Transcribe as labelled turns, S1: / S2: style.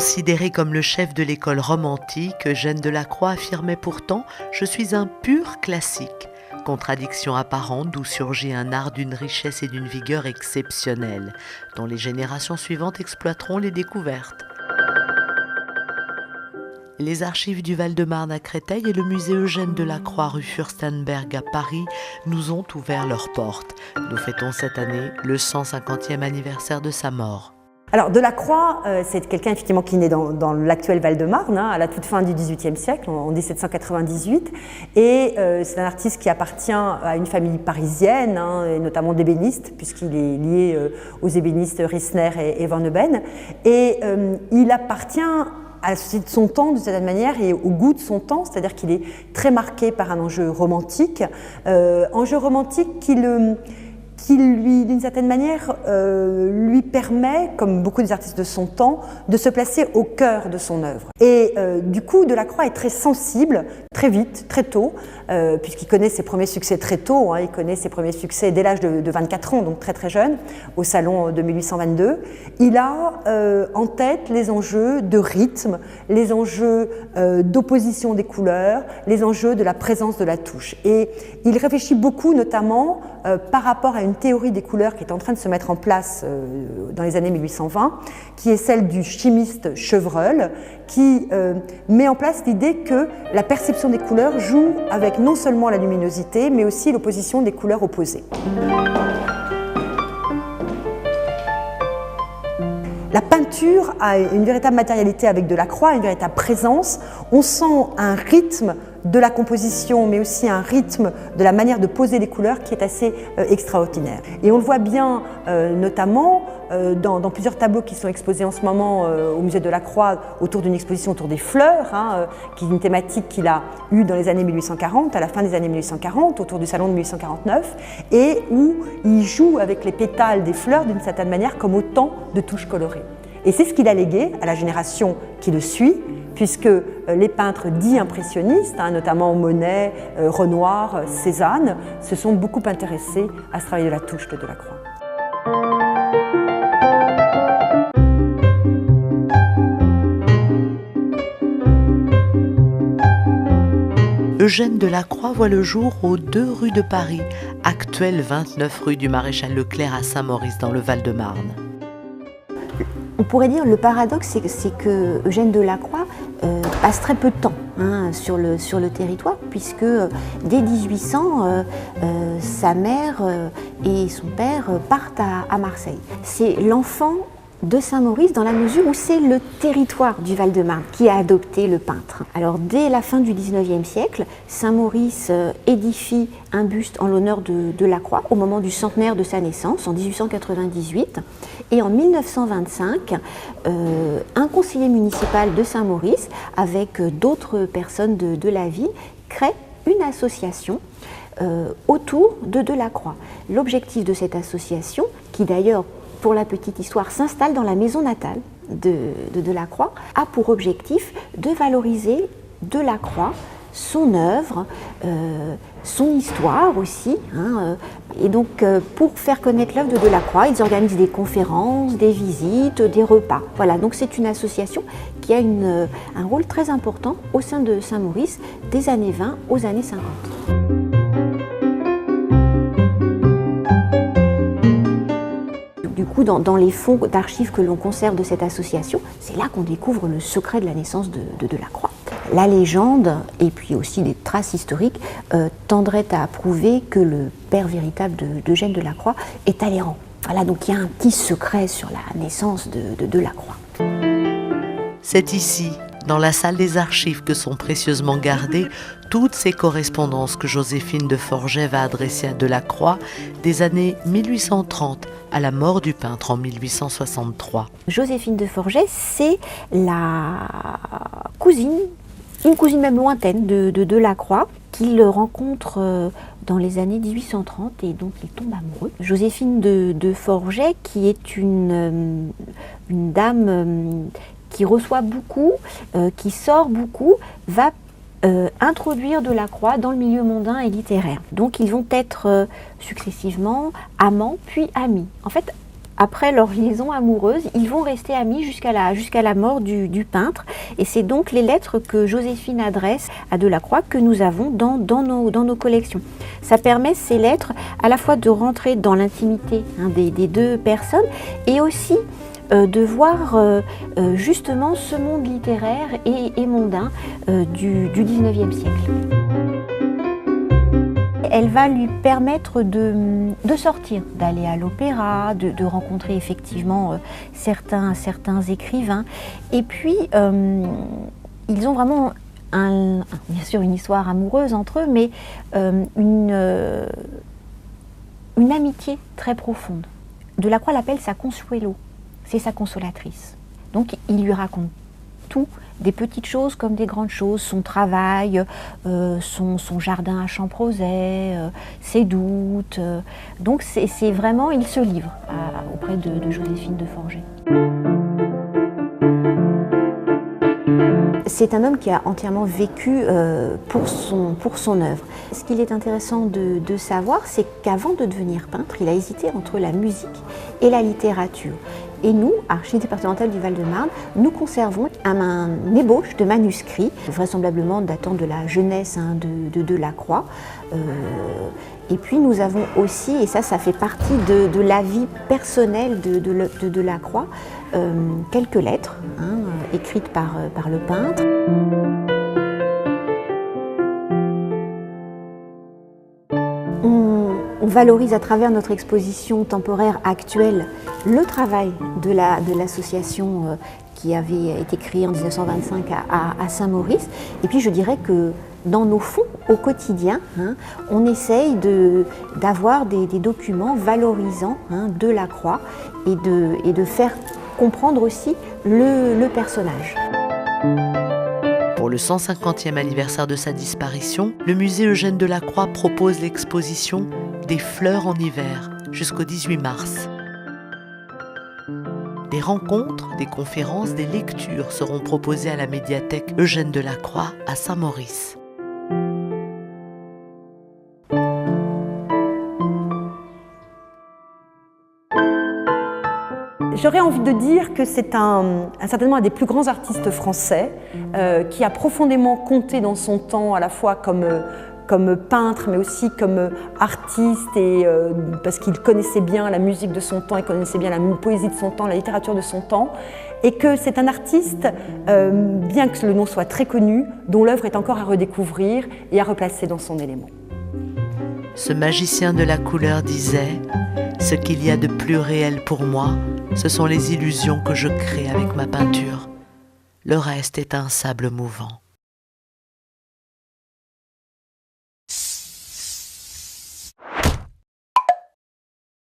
S1: Considéré comme le chef de l'école romantique, Eugène Delacroix affirmait pourtant « Je suis un pur classique ». Contradiction apparente d'où surgit un art d'une richesse et d'une vigueur exceptionnelles, dont les générations suivantes exploiteront les découvertes. Les archives du Val-de-Marne à Créteil et le musée Eugène Delacroix rue Furstenberg à Paris nous ont ouvert leurs portes. Nous fêtons cette année le 150e anniversaire de sa mort.
S2: Alors Delacroix, c'est quelqu'un effectivement qui naît dans l'actuel Val-de-Marne, à la toute fin du XVIIIe siècle, en 1798, et c'est un artiste qui appartient à une famille parisienne, et notamment d'ébénistes, puisqu'il est lié aux ébénistes Rissner et Van Euben, et il appartient à la société de son temps, d'une certaine manière, et au goût de son temps, c'est-à-dire qu'il est très marqué par un enjeu romantique qui lui, d'une certaine manière, lui permet, comme beaucoup des artistes de son temps, de se placer au cœur de son œuvre. Et du coup, Delacroix est très sensible, très vite, très tôt, puisqu'il connaît ses premiers succès très tôt, il connaît ses premiers succès dès l'âge de 24 ans, donc très très jeune, au salon de 1822. Il a en tête les enjeux de rythme, les enjeux d'opposition des couleurs, les enjeux de la présence de la touche. Et il réfléchit beaucoup, notamment, par rapport à une théorie des couleurs qui est en train de se mettre en place dans les années 1820, qui est celle du chimiste Chevreul, qui met en place l'idée que la perception des couleurs joue avec non seulement la luminosité, mais aussi l'opposition des couleurs opposées. La peinture a une véritable matérialité avec Delacroix, une véritable présence. On sent un rythme de la composition, mais aussi un rythme de la manière de poser les couleurs qui est assez extraordinaire. Et on le voit bien notamment dans plusieurs tableaux qui sont exposés en ce moment au musée Delacroix autour d'une exposition autour des fleurs, qui est une thématique qu'il a eue dans les années 1840, à la fin des années 1840, autour du salon de 1849, et où il joue avec les pétales des fleurs d'une certaine manière comme autant de touches colorées. Et c'est ce qu'il a légué à la génération qui le suit, puisque les peintres dits impressionnistes, notamment Monet, Renoir, Cézanne, se sont beaucoup intéressés à ce travail de la touche de Delacroix.
S1: Eugène Delacroix voit le jour aux 2 rues de Paris, actuelle 29 rue du Maréchal Leclerc à Saint-Maurice dans le Val-de-Marne.
S3: On pourrait dire le paradoxe, c'est que Eugène Delacroix passe très peu de temps sur le territoire, puisque dès 1800, sa mère et son père partent à Marseille. C'est l'enfant de Saint-Maurice dans la mesure où c'est le territoire du Val-de-Marne qui a adopté le peintre. Alors dès la fin du XIXe siècle, Saint-Maurice édifie un buste en l'honneur de Delacroix au moment du centenaire de sa naissance, en 1898. Et en 1925, un conseiller municipal de Saint-Maurice, avec d'autres personnes de la ville, crée une association autour de Delacroix. L'objectif de cette association, qui d'ailleurs, pour la petite histoire, s'installe dans la maison natale de Delacroix, a pour objectif de valoriser Delacroix, son œuvre, son histoire aussi. Et donc, pour faire connaître l'œuvre de Delacroix, ils organisent des conférences, des visites, des repas. Voilà, donc c'est une association qui a un rôle très important au sein de Saint-Maurice des années 20 aux années 50. Du coup, dans les fonds d'archives que l'on conserve de cette association, c'est là qu'on découvre le secret de la naissance de Delacroix. La légende, et puis aussi des traces historiques, tendraient à prouver que le père véritable d'Eugène Delacroix est Talleyrand. Voilà, donc il y a un petit secret sur la naissance de Delacroix.
S1: C'est ici, dans la salle des archives, que sont précieusement gardées toutes ces correspondances que Joséphine de Forget va adresser à Delacroix des années 1830 à la mort du peintre en 1863.
S3: Joséphine de Forget, c'est la cousine, une cousine même lointaine de Delacroix, qu'il rencontre dans les années 1830 et dont il tombe amoureux. Joséphine de Forget, qui est une dame qui reçoit beaucoup, qui sort beaucoup, va introduire Delacroix dans le milieu mondain et littéraire. Donc ils vont être successivement amants puis amis. En fait, après leur liaison amoureuse, ils vont rester amis jusqu'à la mort du peintre. Et c'est donc les lettres que Joséphine adresse à Delacroix que nous avons dans nos collections. Ça permet, ces lettres, à la fois de rentrer dans l'intimité des deux personnes et aussi de voir justement ce monde littéraire et mondain du XIXe siècle. Elle va lui permettre de sortir, d'aller à l'opéra, de rencontrer effectivement certains écrivains. Et puis, ils ont vraiment bien sûr une histoire amoureuse entre eux, mais une amitié très profonde. Delacroix l'appelle sa consuelo, c'est sa consolatrice. Donc il lui raconte tout, des petites choses comme des grandes choses, son travail, son jardin à Champrosay, ses doutes. Donc c'est vraiment, il se livre auprès de Joséphine de Forget. C'est un homme qui a entièrement vécu pour son œuvre. Ce qu'il est intéressant de savoir, c'est qu'avant de devenir peintre, il a hésité entre la musique et la littérature. Et nous, Archives départementales du Val-de-Marne, nous conservons un ébauche de manuscrits, vraisemblablement datant de la jeunesse de Delacroix. Et puis nous avons aussi, et ça fait partie de la vie personnelle de Delacroix, quelques lettres écrites par le peintre. On valorise à travers notre exposition temporaire actuelle le travail de l'association qui avait été créée en 1925 à Saint-Maurice. Et puis je dirais que dans nos fonds au quotidien, on essaye d'avoir des documents valorisant Delacroix et de faire comprendre aussi le personnage.
S1: Pour le 150e anniversaire de sa disparition, le musée Eugène Delacroix propose l'exposition Des fleurs en hiver jusqu'au 18 mars. Des rencontres, des conférences, des lectures seront proposées à la médiathèque Eugène Delacroix à Saint-Maurice.
S2: J'aurais envie de dire que c'est certainement un des plus grands artistes français qui a profondément compté dans son temps, à la fois comme peintre, mais aussi comme artiste, et parce qu'il connaissait bien la musique de son temps, il connaissait bien la poésie de son temps, la littérature de son temps, et que c'est un artiste, bien que le nom soit très connu, dont l'œuvre est encore à redécouvrir et à replacer dans son élément.
S1: Ce magicien de la couleur disait « Ce qu'il y a de plus réel pour moi, ce sont les illusions que je crée avec ma peinture. Le reste est un sable mouvant. »